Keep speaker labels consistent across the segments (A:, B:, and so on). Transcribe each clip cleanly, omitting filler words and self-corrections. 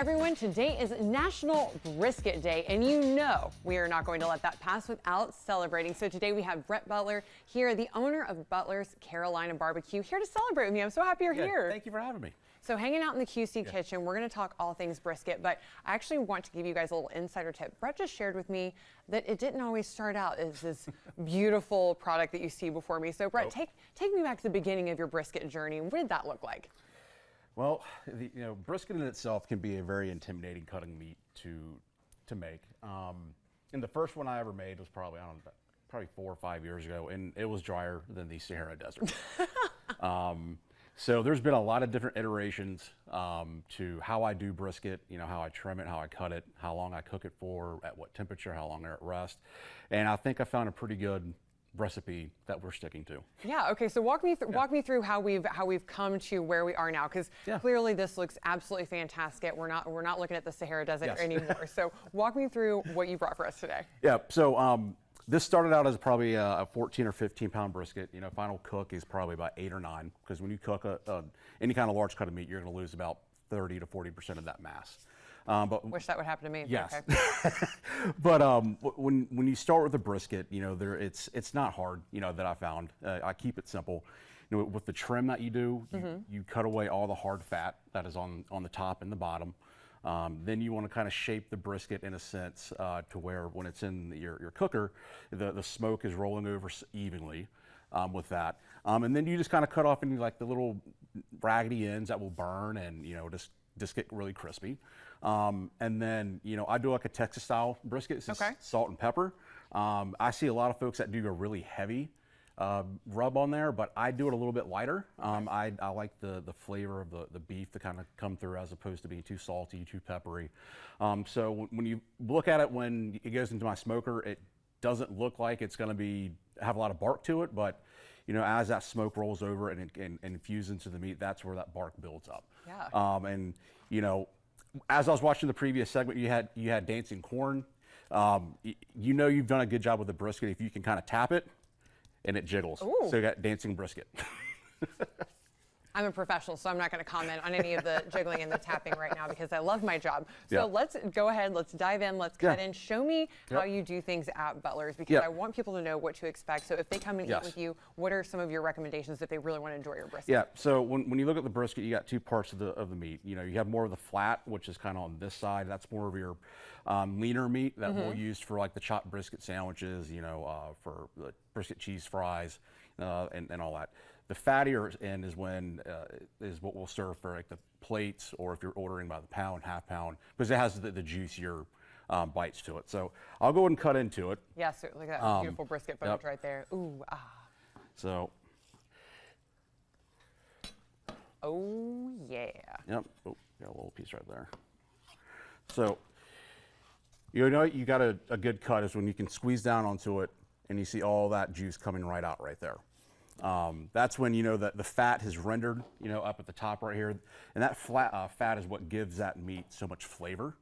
A: Everyone, today is National Brisket Day, and you know we are not going to let that pass without celebrating. So today we have Brett Butler here, the owner of Butler's Carolina Barbecue, here to celebrate with me. I'm so happy you're here.
B: Thank you for having me.
A: So hanging out in the QC kitchen, we're going to talk all things brisket, but I actually want to give you guys a little insider tip. Brett just shared with me that it didn't always start out as this beautiful product that you see before me. So Brett, take me back to the beginning of your brisket journey. What did that look like?
B: Well, brisket in itself can be a very intimidating cutting meat to make. And the first one I ever made was probably 4 or 5 years ago, and it was drier than the Sahara Desert. So there's been a lot of different iterations to how I do brisket, how I trim it, how I cut it, how long I cook it for, at what temperature, how long they're at rest. And I think I found a pretty good recipe that we're sticking to.
A: Yeah. Okay. So walk me through how we've come to where we are now, because clearly this looks absolutely fantastic. We're not looking at the Sahara Desert anymore. So walk me through what you brought for us today.
B: Yeah. So this started out as probably a 14 or 15 pound brisket. Final cook is probably about 8 or 9, because when you cook any kind of large cut of meat, you're going to lose about 30 to 40% of that mass. But
A: wish that would happen to me.
B: Yes.
A: Okay.
B: But when you start with a brisket, it's not hard. That I found. I keep it simple. With the trim that you do, you cut away all the hard fat that is on the top and the bottom. Then you want to kind of shape the brisket in a sense to where when it's in your cooker, the smoke is rolling over evenly with that. And then you just kind of cut off any like the little raggedy ends that will burn and just get really crispy. And then, I do like a Texas style brisket. It's just salt and pepper. I see a lot of folks that do a really heavy rub on there, but I do it a little bit lighter. I like the flavor of the beef to kind of come through as opposed to being too salty, too peppery. So when you look at it, when it goes into my smoker, it doesn't look like it's going to have a lot of bark to it, but as that smoke rolls over and infuses into the meat, that's where that bark builds up.
A: Yeah.
B: And as I was watching the previous segment, you had dancing corn. You've done a good job with the brisket if you can kind of tap it and it jiggles.
A: Ooh.
B: So you got dancing brisket.
A: I'm a professional, so I'm not going to comment on any of the jiggling and the tapping right now because I love my job. So let's go ahead, let's dive in, let's cut in. Show me how you do things at Butler's, because I want people to know what to expect. So if they come and eat with you, what are some of your recommendations if they really want to enjoy your brisket?
B: Yeah, so when you look at the brisket, you got two parts of the meat. You have more of the flat, which is kind of on this side. That's more of your leaner meat that we'll use for like the chopped brisket sandwiches, for the brisket cheese fries and all that. The fattier end is is what we'll serve for like the plates, or if you're ordering by the pound, half pound, because it has the juicier bites to it. So I'll go ahead and cut into it.
A: Yes, look at that beautiful brisket footage right there. Ooh, ah.
B: So.
A: Oh yeah.
B: Yep. Oh, got a little piece right there. So you got a good cut is when you can squeeze down onto it and you see all that juice coming right out right there. That's when that the fat has rendered up at the top right here, and that fat is what gives that meat so much flavor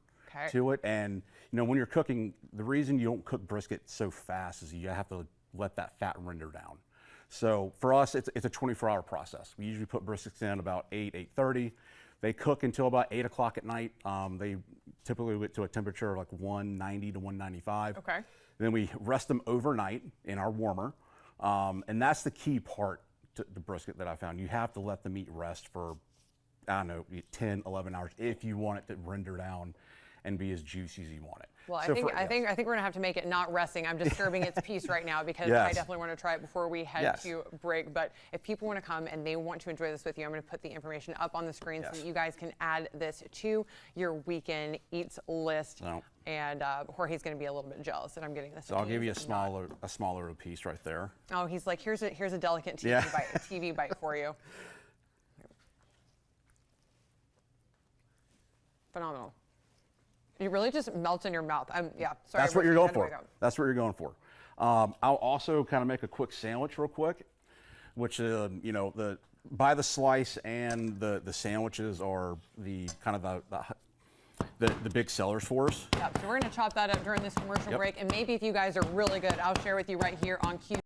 B: to it. And when you're cooking, the reason you don't cook brisket so fast is you have to let that fat render down. So for us, it's a 24-hour process. We usually put briskets in about 8:30. They cook until about 8 o'clock at night. They typically get to a temperature of like 190 to 195.
A: Okay.
B: Then we rest them overnight in our warmer. And that's the key part to the brisket that I found. You have to let the meat rest for, 10, 11 hours if you want it to render down and be as juicy as you want it.
A: Well,
B: so
A: I think we're gonna have to make it not resting. I'm disturbing its peace right now because I definitely want to try it before we head to break. But if people want to come and they want to enjoy this with you, I'm going to put the information up on the screen so that you guys can add this to your weekend eats list. And Jorge's going to be a little bit jealous that I'm getting this.
B: So I'll give you a smaller piece right there.
A: Oh, he's like, here's a delicate TV bite for you. Phenomenal. It really just melts in your mouth. Sorry.
B: That's what you're going for. That's what you're going for. I'll also kind of make a quick sandwich real quick, which by the slice and the sandwiches are the kind of the big sellers for us.
A: Yep. So we're going to chop that up during this commercial break, and maybe if you guys are really good, I'll share with you right here on Q.